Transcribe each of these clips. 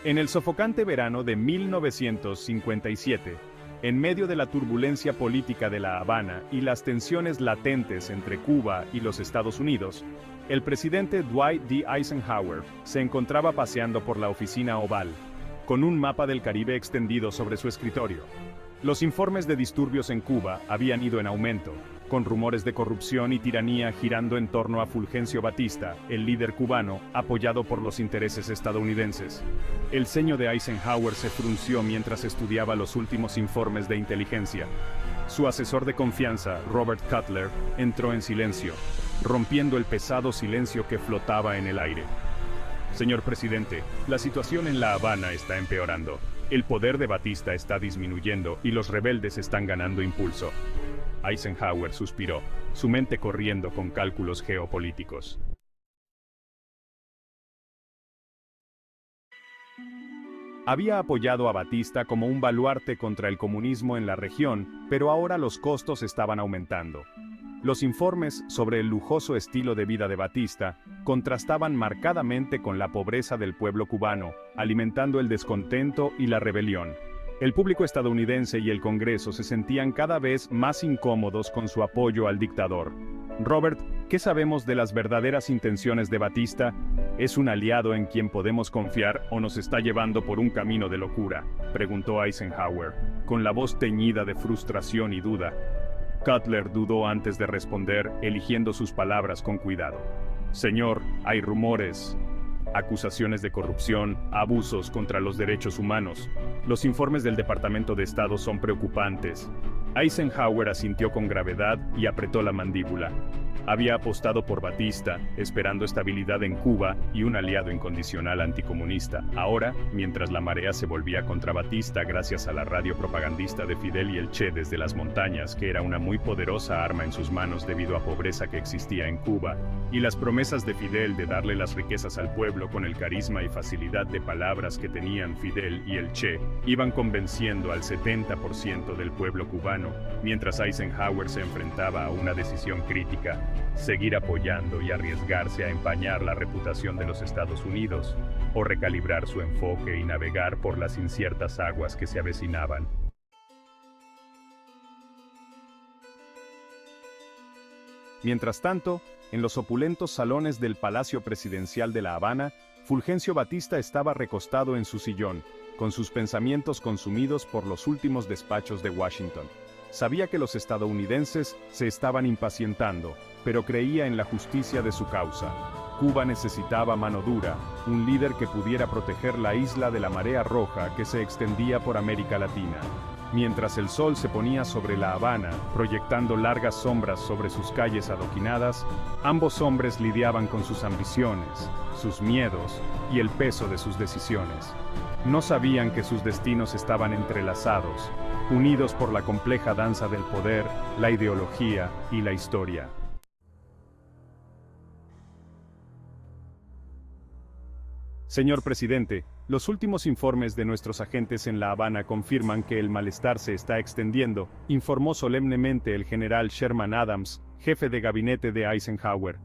En el sofocante verano de 1957, en medio de la turbulencia política de La Habana y las tensiones latentes entre Cuba y los Estados Unidos, el presidente Dwight D. Eisenhower se encontraba paseando por la oficina oval, con un mapa del Caribe extendido sobre su escritorio. Los informes de disturbios en Cuba habían ido en aumento, con rumores de corrupción y tiranía girando en torno a Fulgencio Batista, el líder cubano, apoyado por los intereses estadounidenses. El ceño de Eisenhower se frunció mientras estudiaba los últimos informes de inteligencia. Su asesor de confianza, Robert Cutler, entró en silencio, rompiendo el pesado silencio que flotaba en el aire. Señor presidente, la situación en La Habana está empeorando. El poder de Batista está disminuyendo y los rebeldes están ganando impulso. Eisenhower suspiró, su mente corriendo con cálculos geopolíticos. Había apoyado a Batista como un baluarte contra el comunismo en la región, pero ahora los costos estaban aumentando. Los informes sobre el lujoso estilo de vida de Batista contrastaban marcadamente con la pobreza del pueblo cubano, alimentando el descontento y la rebelión. El público estadounidense y el Congreso se sentían cada vez más incómodos con su apoyo al dictador. Robert, ¿qué sabemos de las verdaderas intenciones de Batista? ¿Es un aliado en quien podemos confiar o nos está llevando por un camino de locura?, preguntó Eisenhower, con la voz teñida de frustración y duda. Cutler dudó antes de responder, eligiendo sus palabras con cuidado. Señor, hay rumores, acusaciones de corrupción, abusos contra los derechos humanos. Los informes del Departamento de Estado son preocupantes. Eisenhower asintió con gravedad y apretó la mandíbula. Había apostado por Batista, esperando estabilidad en Cuba y un aliado incondicional anticomunista. Ahora, mientras la marea se volvía contra Batista gracias a la radio propagandista de Fidel y el Che desde las montañas, que era una muy poderosa arma en sus manos debido a pobreza que existía en Cuba, y las promesas de Fidel de darle las riquezas al pueblo con el carisma y facilidad de palabras que tenían Fidel y el Che, iban convenciendo al 70% del pueblo cubano, mientras Eisenhower se enfrentaba a una decisión crítica: seguir apoyando y arriesgarse a empañar la reputación de los Estados Unidos, o recalibrar su enfoque y navegar por las inciertas aguas que se avecinaban. Mientras tanto, en los opulentos salones del Palacio Presidencial de La Habana, Fulgencio Batista estaba recostado en su sillón, con sus pensamientos consumidos por los últimos despachos de Washington. Sabía que los estadounidenses se estaban impacientando, pero creía en la justicia de su causa. Cuba necesitaba mano dura, un líder que pudiera proteger la isla de la marea roja que se extendía por América Latina. Mientras el sol se ponía sobre La Habana, proyectando largas sombras sobre sus calles adoquinadas, ambos hombres lidiaban con sus ambiciones, sus miedos y el peso de sus decisiones. No sabían que sus destinos estaban entrelazados, unidos por la compleja danza del poder, la ideología y la historia. Señor presidente, los últimos informes de nuestros agentes en La Habana confirman que el malestar se está extendiendo, informó solemnemente el general Sherman Adams, jefe de gabinete de Eisenhower.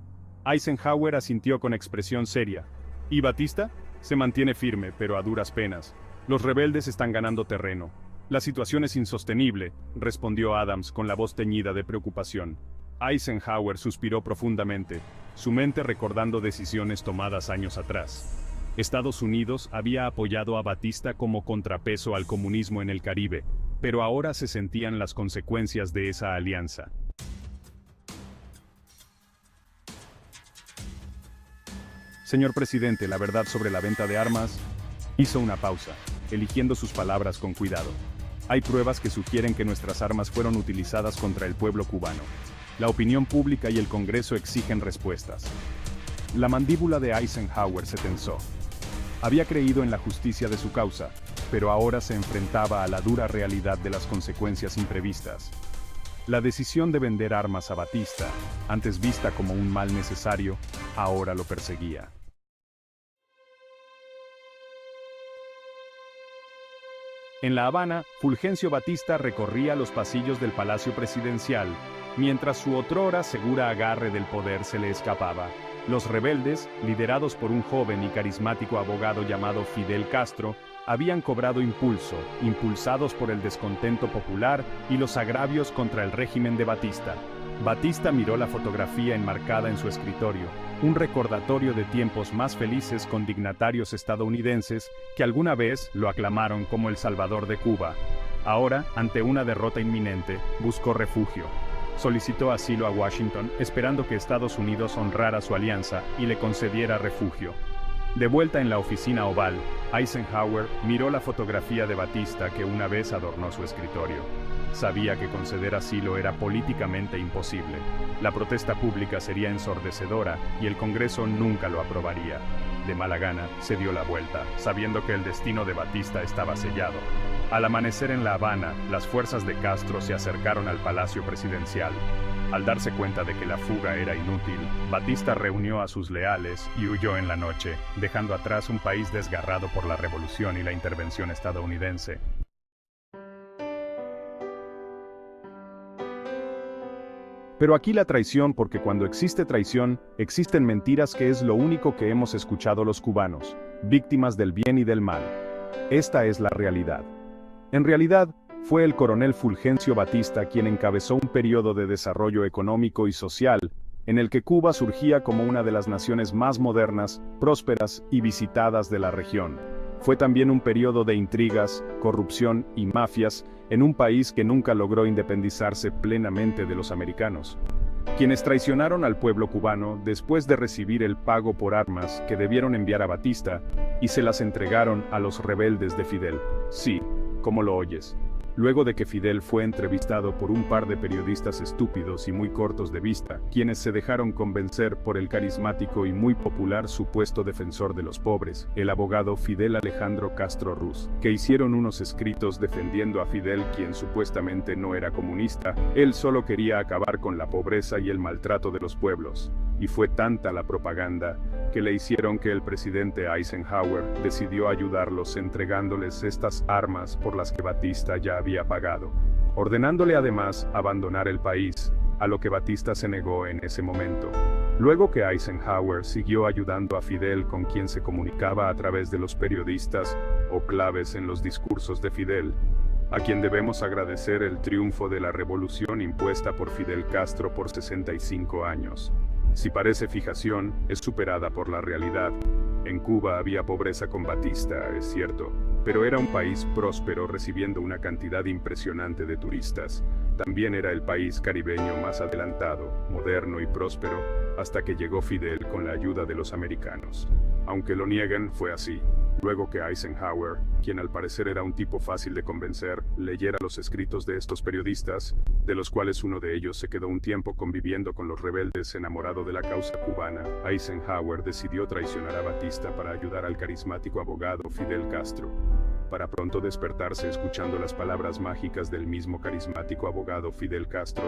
Eisenhower asintió con expresión seria. ¿Y Batista? Se mantiene firme, pero a duras penas. Los rebeldes están ganando terreno. La situación es insostenible, respondió Adams con la voz teñida de preocupación. Eisenhower suspiró profundamente, su mente recordando decisiones tomadas años atrás. Estados Unidos había apoyado a Batista como contrapeso al comunismo en el Caribe, pero ahora se sentían las consecuencias de esa alianza. Señor presidente, la verdad sobre la venta de armas. Hizo una pausa, eligiendo sus palabras con cuidado. Hay pruebas que sugieren que nuestras armas fueron utilizadas contra el pueblo cubano. La opinión pública y el Congreso exigen respuestas. La mandíbula de Eisenhower se tensó. Había creído en la justicia de su causa, pero ahora se enfrentaba a la dura realidad de las consecuencias imprevistas. La decisión de vender armas a Batista, antes vista como un mal necesario, ahora lo perseguía. En La Habana, Fulgencio Batista recorría los pasillos del Palacio Presidencial, mientras su otrora segura agarre del poder se le escapaba. Los rebeldes, liderados por un joven y carismático abogado llamado Fidel Castro, habían cobrado impulso, impulsados por el descontento popular y los agravios contra el régimen de Batista. Batista miró la fotografía enmarcada en su escritorio, un recordatorio de tiempos más felices con dignatarios estadounidenses que alguna vez lo aclamaron como el Salvador de Cuba. Ahora, ante una derrota inminente, buscó refugio. Solicitó asilo a Washington, esperando que Estados Unidos honrara su alianza y le concediera refugio. De vuelta en la oficina oval, Eisenhower miró la fotografía de Batista que una vez adornó su escritorio. Sabía que conceder asilo era políticamente imposible. La protesta pública sería ensordecedora y el Congreso nunca lo aprobaría. De mala gana, se dio la vuelta, sabiendo que el destino de Batista estaba sellado. Al amanecer en La Habana, las fuerzas de Castro se acercaron al Palacio Presidencial. Al darse cuenta de que la fuga era inútil, Batista reunió a sus leales y huyó en la noche, dejando atrás un país desgarrado por la revolución y la intervención estadounidense. Pero aquí la traición, porque cuando existe traición, existen mentiras, que es lo único que hemos escuchado los cubanos, víctimas del bien y del mal. Esta es la realidad. En realidad, fue el coronel Fulgencio Batista quien encabezó un periodo de desarrollo económico y social, en el que Cuba surgía como una de las naciones más modernas, prósperas y visitadas de la región. Fue también un periodo de intrigas, corrupción y mafias, en un país que nunca logró independizarse plenamente de los americanos, quienes traicionaron al pueblo cubano después de recibir el pago por armas que debieron enviar a Batista, y se las entregaron a los rebeldes de Fidel. Sí, como lo oyes. Luego de que Fidel fue entrevistado por un par de periodistas estúpidos y muy cortos de vista, quienes se dejaron convencer por el carismático y muy popular supuesto defensor de los pobres, el abogado Fidel Alejandro Castro Ruz, que hicieron unos escritos defendiendo a Fidel, quien supuestamente no era comunista, él solo quería acabar con la pobreza y el maltrato de los pueblos. Y fue tanta la propaganda que le hicieron que el presidente Eisenhower decidió ayudarlos entregándoles estas armas por las que Batista ya había pagado, ordenándole además abandonar el país, a lo que Batista se negó en ese momento. Luego que Eisenhower siguió ayudando a Fidel, con quien se comunicaba a través de los periodistas o claves en los discursos de Fidel, a quien debemos agradecer el triunfo de la revolución impuesta por Fidel Castro por 65 años. Si parece fijación, es superada por la realidad. En Cuba había pobreza con Batista, es cierto, pero era un país próspero recibiendo una cantidad impresionante de turistas. También era el país caribeño más adelantado, moderno y próspero, hasta que llegó Fidel con la ayuda de los americanos. Aunque lo nieguen, fue así. Luego que Eisenhower, quien al parecer era un tipo fácil de convencer, leyera los escritos de estos periodistas, de los cuales uno de ellos se quedó un tiempo conviviendo con los rebeldes enamorado de la causa cubana, Eisenhower decidió traicionar a Batista para ayudar al carismático abogado Fidel Castro, para pronto despertarse escuchando las palabras mágicas del mismo carismático abogado Fidel Castro,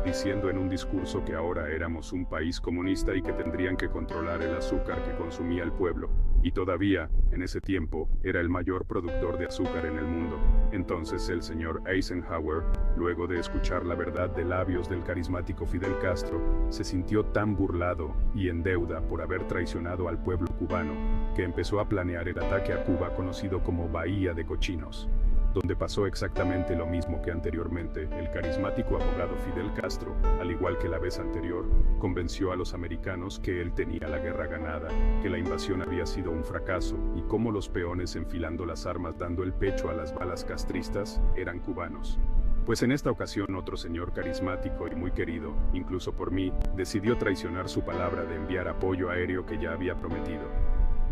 diciendo en un discurso que ahora éramos un país comunista y que tendrían que controlar el azúcar que consumía el pueblo, y todavía, en ese tiempo, era el mayor productor de azúcar en el mundo. Entonces el señor Eisenhower, luego de escuchar la verdad de labios del carismático Fidel Castro, se sintió tan burlado y en deuda por haber traicionado al pueblo cubano, que empezó a planear el ataque a Cuba conocido como Bahía de Cochinos, donde pasó exactamente lo mismo que anteriormente. El carismático abogado Fidel Castro, al igual que la vez anterior, convenció a los americanos que él tenía la guerra ganada, que la invasión había sido un fracaso, y cómo los peones enfilando las armas dando el pecho a las balas castristas eran cubanos. Pues en esta ocasión otro señor carismático y muy querido, incluso por mí, decidió traicionar su palabra de enviar apoyo aéreo que ya había prometido.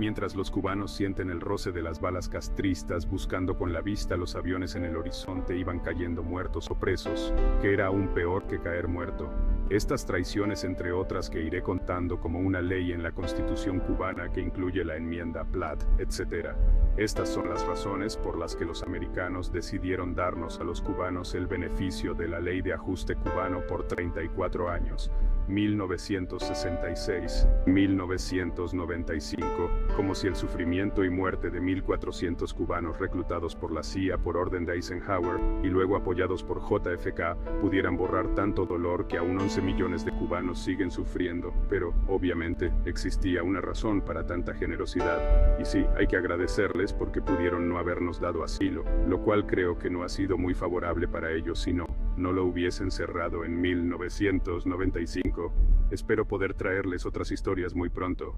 Mientras los cubanos sienten el roce de las balas castristas buscando con la vista los aviones en el horizonte, iban cayendo muertos o presos, que era aún peor que caer muerto. Estas traiciones, entre otras que iré contando, como una ley en la Constitución cubana que incluye la enmienda Platt, etc. Estas son las razones por las que los americanos decidieron darnos a los cubanos el beneficio de la ley de ajuste cubano por 34 años, 1966, 1995, como si el sufrimiento y muerte de 1.400 cubanos reclutados por la CIA por orden de Eisenhower y luego apoyados por JFK pudieran borrar tanto dolor que aún 11 millones de cubanos siguen sufriendo, pero, obviamente, existía una razón para tanta generosidad. Y sí, hay que agradecerles porque pudieron no habernos dado asilo, lo cual creo que no ha sido muy favorable para ellos si no lo hubiesen cerrado en 1995. Espero poder traerles otras historias muy pronto.